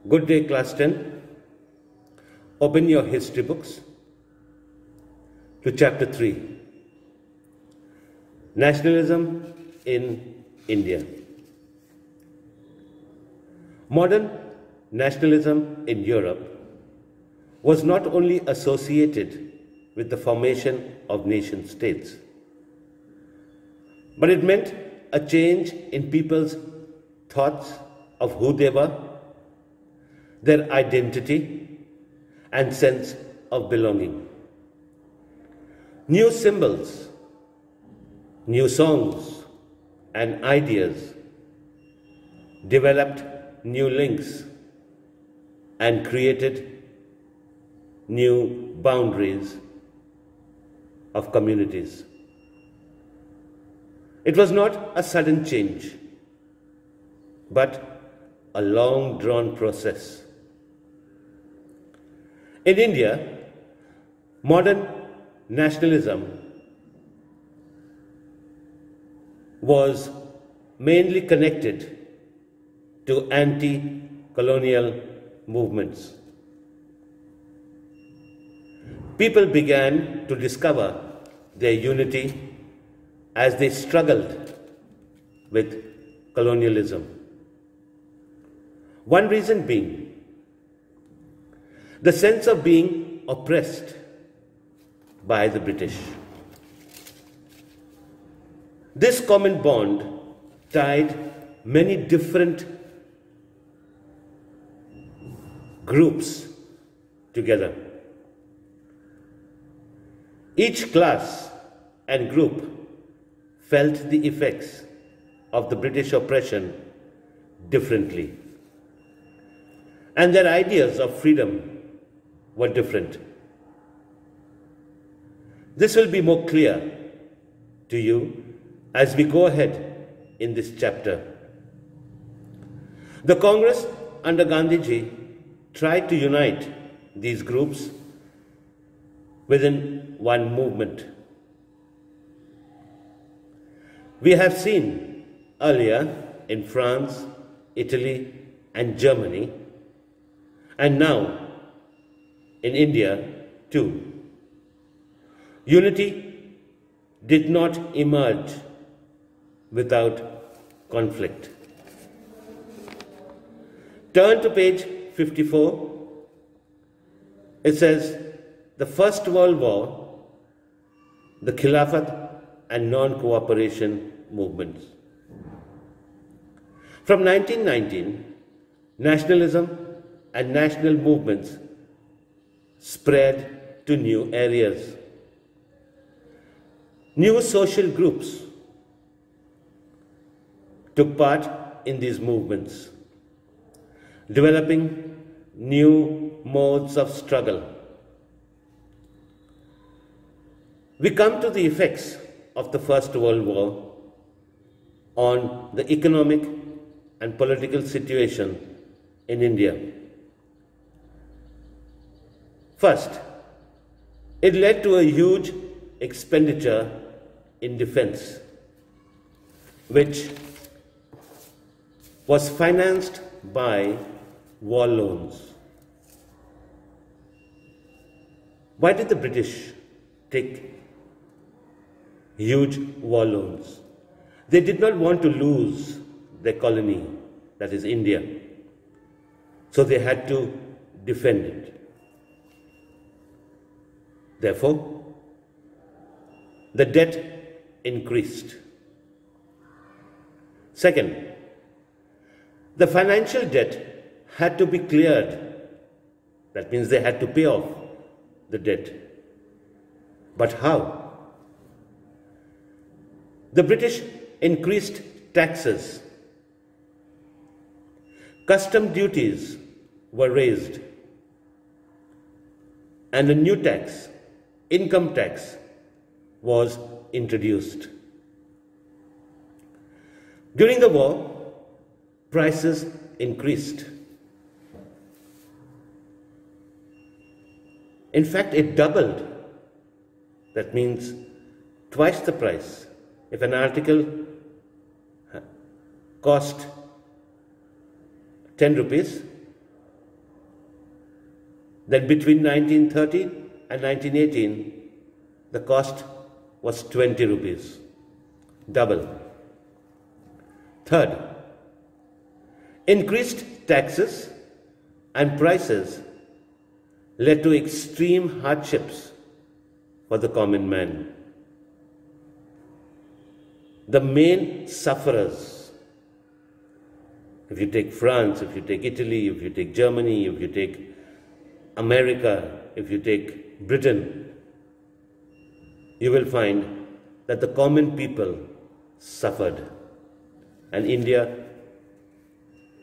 Good day, class 10. Open your history books to chapter 3, Nationalism in India. Modern nationalism in Europe was not only associated with the formation of nation states, but it meant a change in people's thoughts of who they were, their identity and sense of belonging. New symbols, new songs and ideas developed new links and created new boundaries of communities. It was not a sudden change, but a long-drawn process. In India, modern nationalism was mainly connected to anti-colonial movements. People began to discover their unity as they struggled with colonialism. One reason being the sense of being oppressed by the British. This common bond tied many different groups together. Each class and group felt the effects of the British oppression differently, and their ideas of freedom were different. This will be more clear to you as we go ahead in this chapter. The Congress under Gandhiji tried to unite these groups within one movement. We have seen earlier in France, Italy, and Germany, and now in India too. Unity did not emerge without conflict. Turn to page 54. It says, the First World War, the Khilafat and non-cooperation movements. From 1919, nationalism and national movements spread to new areas. New social groups took part in these movements, developing new modes of struggle. We come to the effects of the First World War on the economic and political situation in India. First, it led to a huge expenditure in defense, which was financed by war loans. Why did the British take huge war loans? They did not want to lose their colony, that is India, so they had to defend it. Therefore, the debt increased. Second, the financial debt had to be cleared. That means they had to pay off the debt. But how? The British increased taxes. Custom duties were raised, and a new tax, income tax, was introduced. During the war, prices increased. In fact, it doubled. That means twice the price. If an article cost 10 rupees, Then between 1930 and 1918, the cost was 20 rupees, double. Third, increased taxes and prices led to extreme hardships for the common man. The main sufferers, if you take France, if you take Italy, if you take Germany, if you take America, if you take Britain, you will find that the common people suffered, and India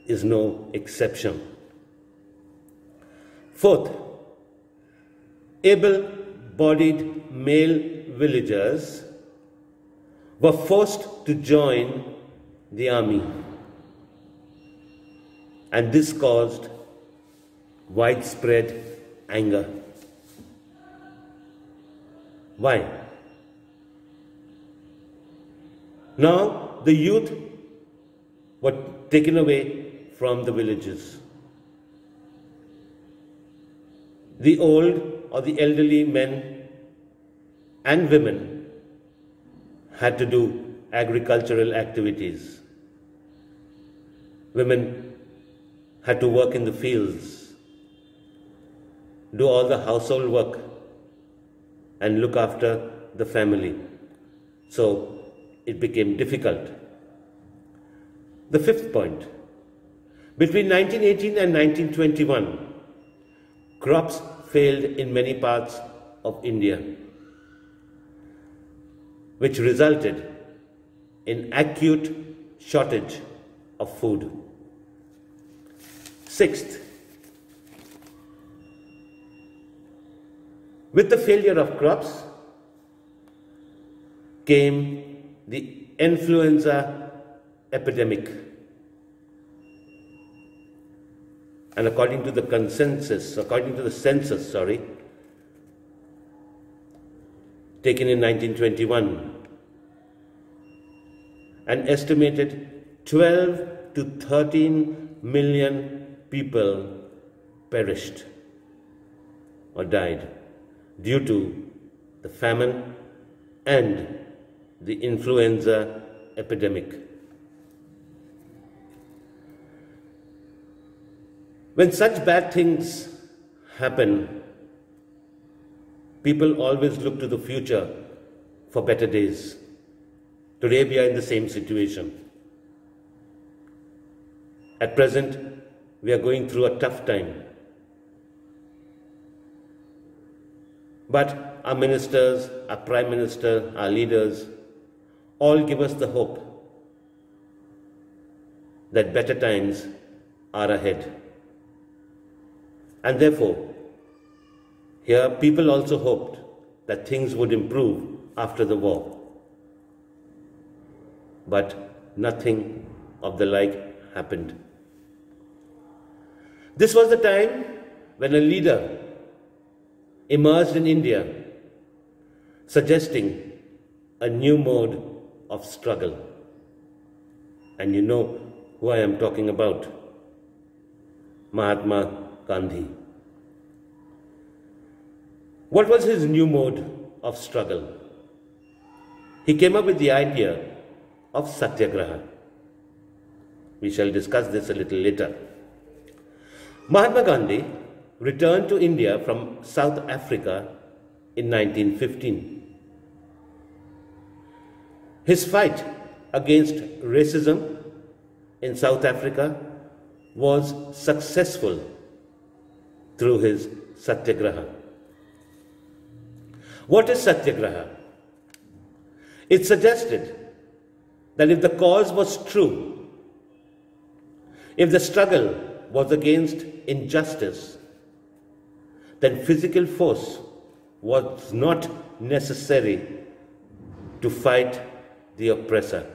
is no exception. Fourth, able-bodied male villagers were forced to join the army, and this caused widespread anger. Why? Now the youth were taken away from the villages. The old or the elderly men and women had to do agricultural activities. Women had to work in the fields, do all the household work, and look after the family. So it became difficult. The fifth point, between 1918 and 1921, crops failed in many parts of India, which resulted in acute shortage of food. Sixth, with the failure of crops came the influenza epidemic. And according to the census, taken in 1921, an estimated 12 to 13 million people perished or died due to the famine and the influenza epidemic. When such bad things happen, people always look to the future for better days. Today we are in the same situation. At present, we are going through a tough time. But our ministers, our Prime Minister, our leaders, all give us the hope that better times are ahead. And therefore, here people also hoped that things would improve after the war. But nothing of the like happened. This was the time when a leader emerged in India, suggesting a new mode of struggle. And you know who I am talking about, Mahatma Gandhi. What was his new mode of struggle? He came up with the idea of Satyagraha. We shall discuss this a little later. Mahatma Gandhi returned to India from South Africa in 1915. His fight against racism in South Africa was successful through his Satyagraha. What is Satyagraha? It suggested that if the cause was true, if the struggle was against injustice, then physical force was not necessary to fight the oppressor.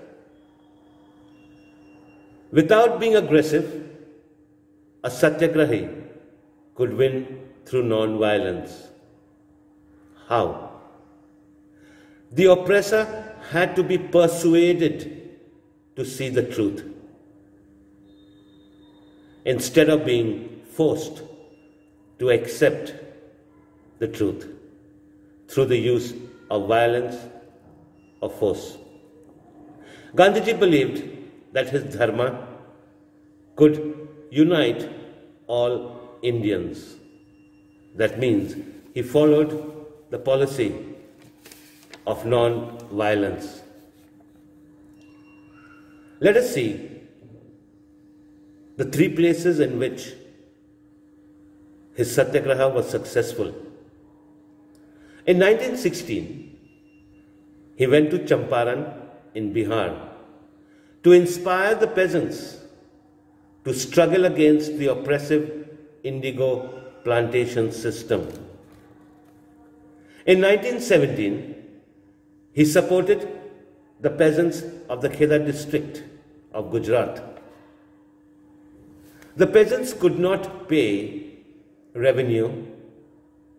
Without being aggressive, a Satyagrahi could win through non-violence. How? The oppressor had to be persuaded to see the truth, instead of being forced to accept the truth through the use of violence or force. Gandhiji believed that his dharma could unite all Indians. That means he followed the policy of non-violence. Let us see the three places in which his satyagraha was successful. In 1916, he went to Champaran in Bihar to inspire the peasants to struggle against the oppressive indigo plantation system. In 1917, he supported the peasants of the Kheda district of Gujarat. The peasants could not pay revenue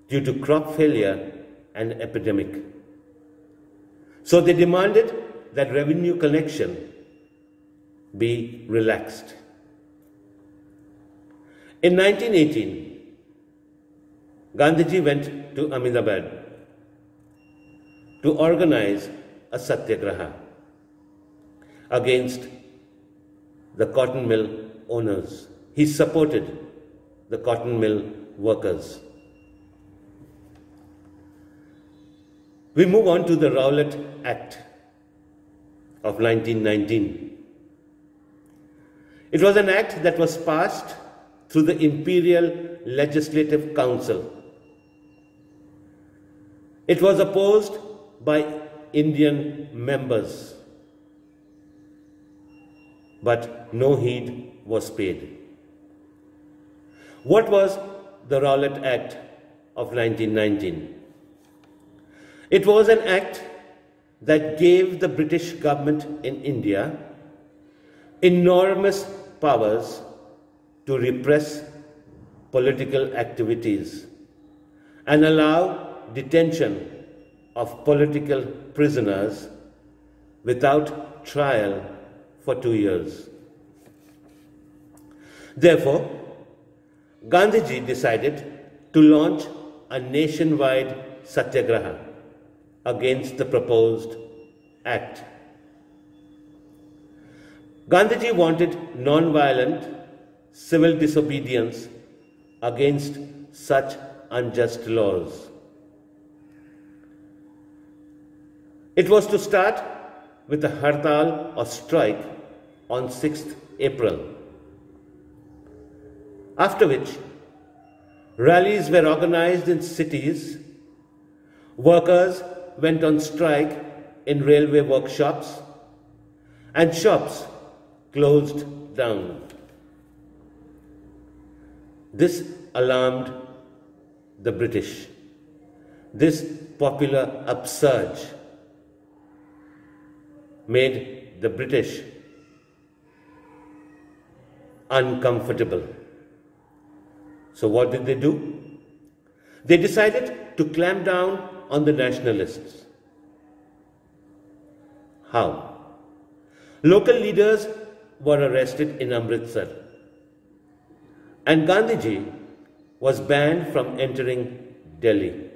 due to crop failure and epidemic. So they demanded that revenue collection be relaxed. In 1918, Gandhiji went to Ahmedabad to organize a satyagraha against the cotton mill owners. He supported the cotton mill workers. We move on to the Rowlatt Act of 1919. It was an act that was passed through the Imperial Legislative Council. It was opposed by Indian members, but no heed was paid. What was the Rowlatt Act of 1919? It was an act that gave the British government in India enormous powers to repress political activities and allow detention of political prisoners without trial for 2 years. Therefore, Gandhiji decided to launch a nationwide satyagraha against the proposed act. Gandhiji wanted non-violent civil disobedience against such unjust laws. It was to start with a hartal or strike on 6th April, after which rallies were organized in cities, workers went on strike in railway workshops, and shops closed down. This alarmed the British. This popular upsurge made the British uncomfortable. So what did they do? They decided to clamp down on the nationalists. How? Local leaders were arrested in Amritsar, and Gandhiji was banned from entering Delhi.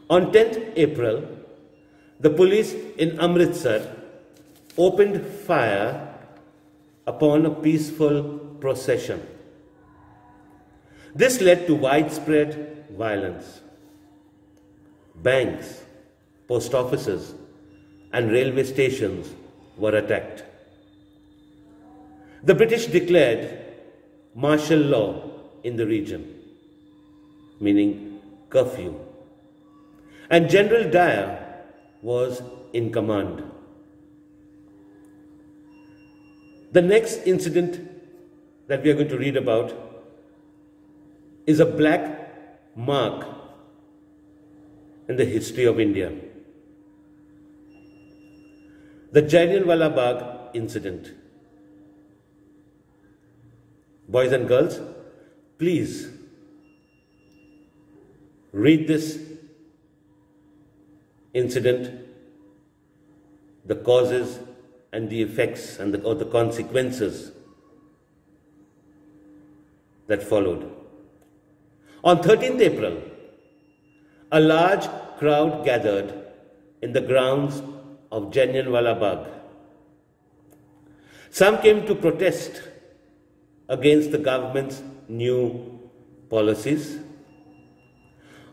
On 10th April, the police in Amritsar opened fire upon a peaceful procession. This led to widespread violence. Banks, post offices, and railway stations were attacked. The British declared martial law in the region, meaning curfew, and General Dyer was in command. The next incident that we are going to read about is a black mark in the history of India. The Jallianwala Bagh incident. Boys and girls, please read this incident, the causes and the effects and or the consequences that followed. On 13th April, a large crowd gathered in the grounds of Jallianwala Bagh. Some came to protest against the government's new policies,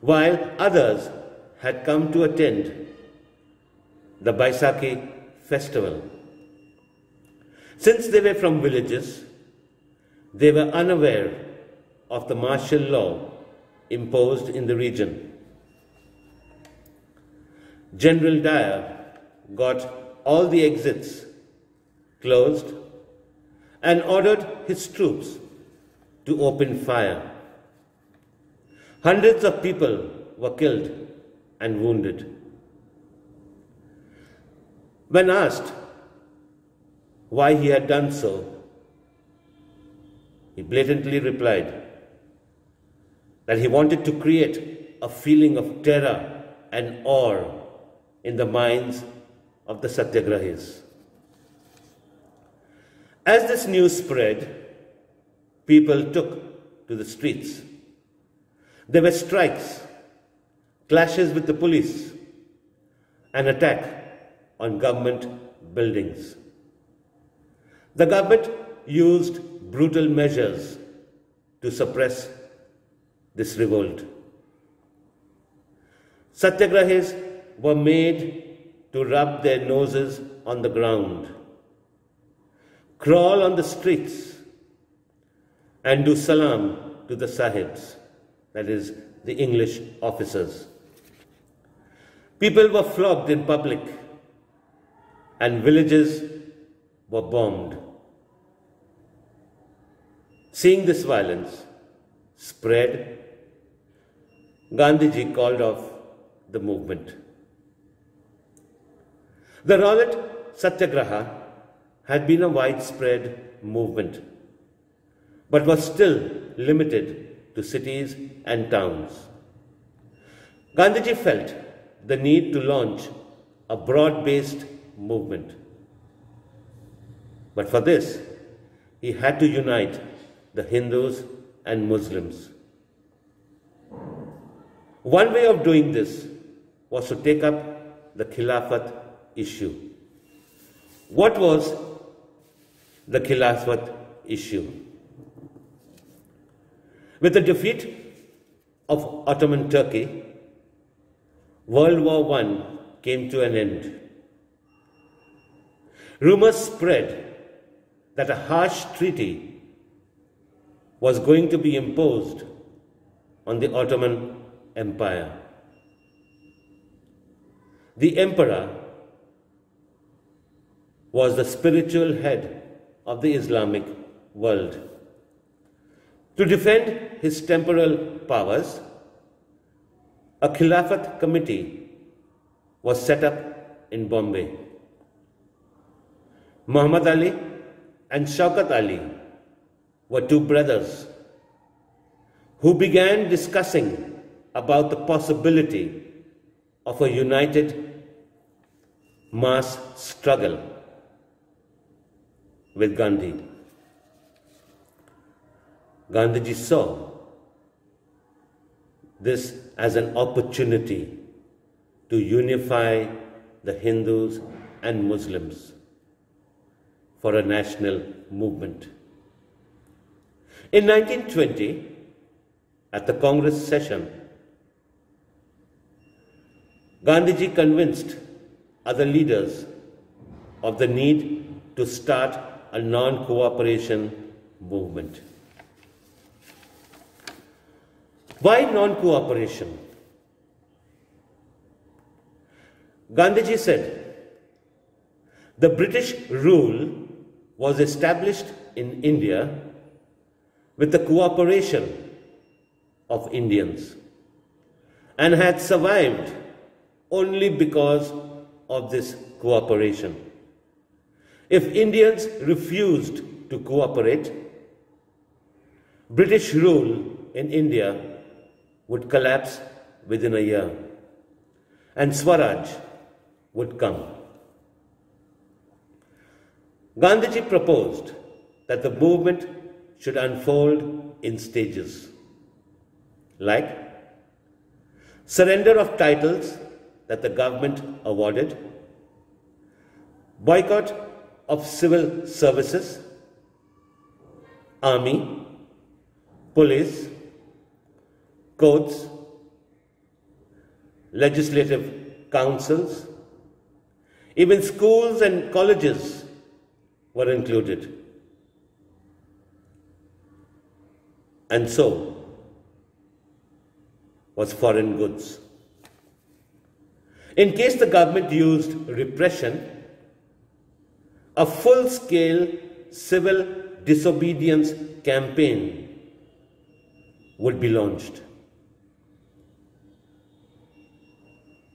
while others had come to attend the Baisakhi festival. Since they were from villages, they were unaware of the martial law imposed in the region. General Dyer got all the exits closed and ordered his troops to open fire. Hundreds of people were killed and wounded. When asked why he had done so, he blatantly replied that he wanted to create a feeling of terror and awe in the minds of the Satyagrahis. As this news spread, people took to the streets. There were strikes, clashes with the police, an attack on government buildings. The government used brutal measures to suppress this revolt. Satyagrahis were made to rub their noses on the ground, crawl on the streets, and do salam to the sahibs, that is, the English officers. People were flogged in public, and villages were bombed. Seeing this violence spread, Gandhiji called off the movement. The Rowlatt Satyagraha had been a widespread movement, but was still limited to cities and towns. Gandhiji felt the need to launch a broad-based movement. But for this, he had to unite the Hindus and Muslims. One way of doing this was to take up the Khilafat issue. What was the Khilafat issue? With the defeat of Ottoman Turkey, World War I came to an end. Rumors spread that a harsh treaty was going to be imposed on the Ottoman Empire. The emperor was the spiritual head of the Islamic world. To defend his temporal powers, a Khilafat committee was set up in Bombay. Muhammad Ali and Shaukat Ali were two brothers who began discussing about the possibility of a united mass struggle with Gandhi. Gandhiji saw this as an opportunity to unify the Hindus and Muslims for a national movement. In 1920, at the Congress session, Gandhiji convinced other leaders of the need to start a non-cooperation movement. Why non-cooperation? Gandhiji said, the British rule was established in India with the cooperation of Indians and had survived only because of this cooperation. If Indians refused to cooperate, British rule in India would collapse within a year and Swaraj would come. Gandhiji proposed that the movement should unfold in stages. like surrender of titles that the government awarded, boycott of civil services, army, police, courts, legislative councils, even schools and colleges were included. And so was foreign goods. In case the government used repression, a full-scale civil disobedience campaign would be launched.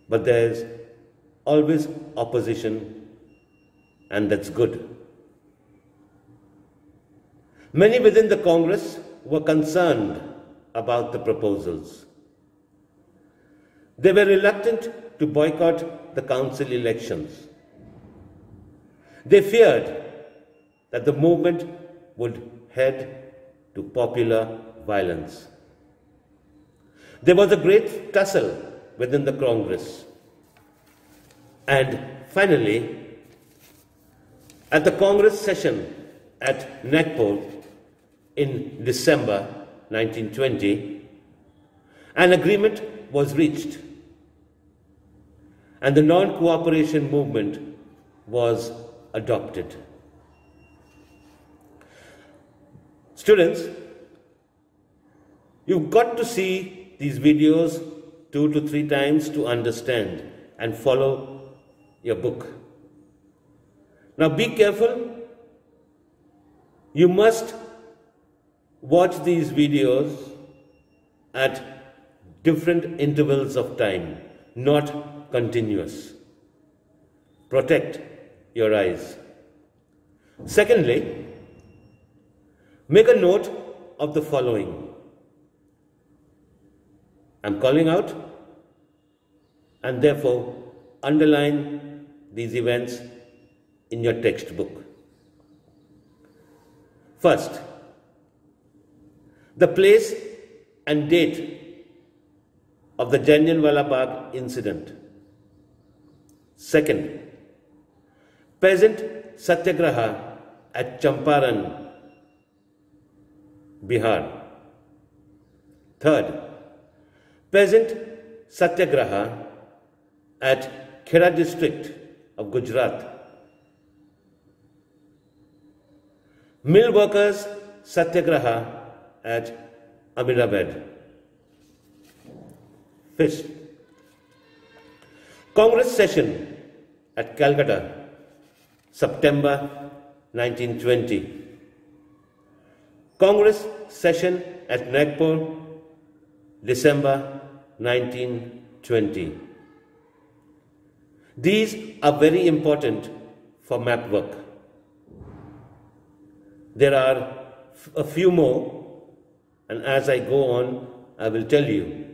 But there's always opposition, and that's good. Many within the Congress were concerned about the proposals. They were reluctant to boycott the council elections. They feared that the movement would head to popular violence. There was a great tussle within the Congress. And finally, at the Congress session at Nagpur in December 1920, an agreement was reached, and the non-cooperation movement was adopted. Students, you've got to see these videos 2 to 3 times to understand and follow your book. Now be careful. You must watch these videos at different intervals of time, not continuous. Protect your eyes. Secondly, make a note of the following. I'm calling out, and therefore underline these events in your textbook. First, the place and date of the Jallianwala Bagh incident. Second, peasant satyagraha at Champaran, Bihar. Third, peasant satyagraha at Khera district of Gujarat. Mill workers satyagraha at Ahmedabad. Fifth, Congress session at Calcutta, September 1920. Congress session at Nagpur, December 1920. These are very important for map work. There are a few more, and as I go on, I will tell you.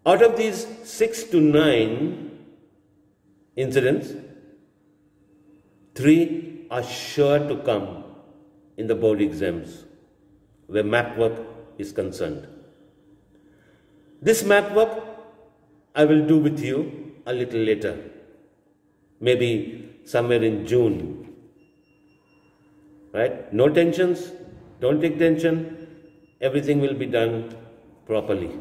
Out of these 6 to 9 incidents, 3 are sure to come in the board exams where map work is concerned. This map work I will do with you a little later, maybe somewhere in June. Right? No tensions, don't take tension, everything will be done properly.